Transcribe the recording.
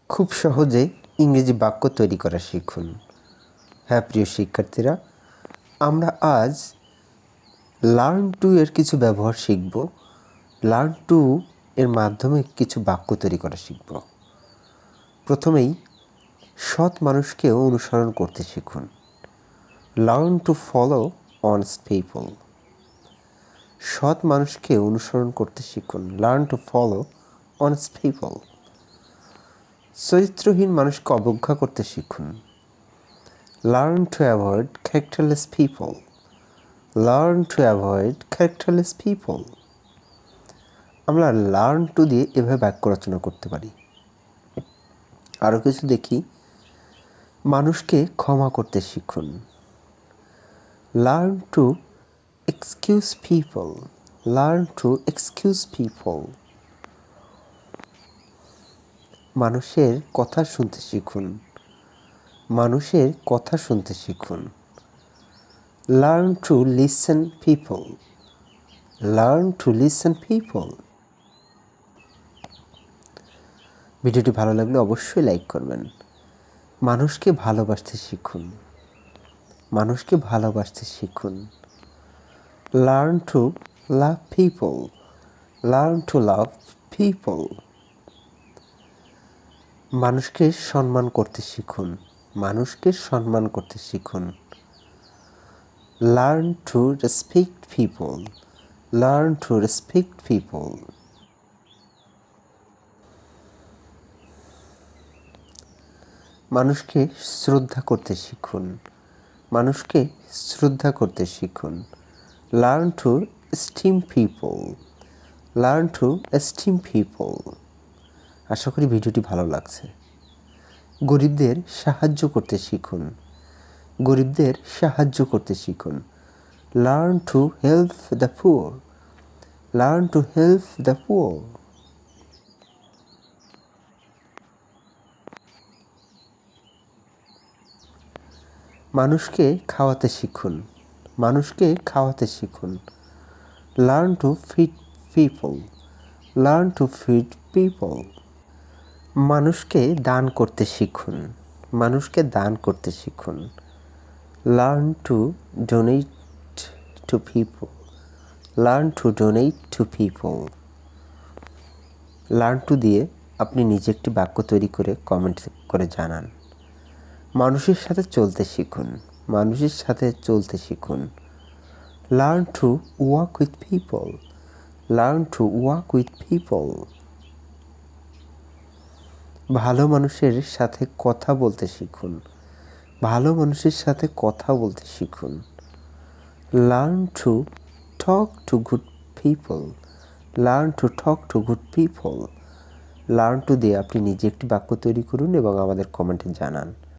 খুব সহজে ইংরেজি বাক্য তৈরি করা শিখুন। হ্যাঁ প্রিয় শিক্ষার্থীরা, আমরা আজ লার্ন টু এর কিছু ব্যবহার শিখব। লার্ন টু এর মাধ্যমে কিছু বাক্য তৈরি করা শিখব। প্রথমেই সৎ মানুষকে অনুসরণ করতে শিখুন। Learn to follow honest people. সৎ মানুষকে অনুসরণ করতে শিখুন। Learn to follow honest people. চরিত্রহীন মানুষকে অবজ্ঞা করতে শিখুন। Learn to avoid characterless people. Learn to avoid characterless people. আমরা লার্ন টু দিয়ে এভাবে বাক্য রচনা করতে পারি। আরও কিছু দেখি। মানুষকে ক্ষমা করতে শিখুন। Learn two excuse people. Learn two excuse people. মানুষের কথা শুনতে শিখুন। মানুষের কথা শুনতে শিখুন। Learn to listen people. Learn to listen people. ভিডিওটি ভালো লাগলে অবশ্যই লাইক করবেন। মানুষকে ভালোবাসতে শিখুন। মানুষকে ভালোবাসতে শিখুন। Learn to love people. Learn to love people. মানুষকে সম্মান করতে শিখুন। মানুষকে সম্মান করতে শিখুন। Learn to respect people. Learn to respect people. মানুষকে শ্রদ্ধা করতে শিখুন। মানুষকে শ্রদ্ধা করতে শিখুন। Learn to esteem people. Learn to esteem people. আশা করি ভিডিওটি ভালো লাগছে। গরিবদের সাহায্য করতে শিখুন। গরিবদের সাহায্য করতে শিখুন। Learn to help the poor. Learn to help the poor. মানুষকে খাওয়াতে শিখুন। মানুষকে খাওয়াতে শিখুন। Learn to feed people. Learn to feed people. মানুষকে দান করতে শিখুন। মানুষকে দান করতে শিখুন। Learn two donate two people. Learn two donate two people. Learn to দিয়ে আপনি নিজে একটি বাক্য তৈরি করে কমেন্ট করে জানান। মানুষের সাথে চলতে শিখুন। মানুষের সাথে চলতে শিখুন। Learn to work with people. Learn to work with people. ভালো মানুষের সাথে কথা বলতে শিখুন। ভালো মানুষের সাথে কথা বলতে শিখুন। Learn to talk to good people. Learn to talk to good people. Learn to দিয়ে আপনি নিজে একটি বাক্য তৈরি করুন এবং আমাদের কমেন্টে জানান।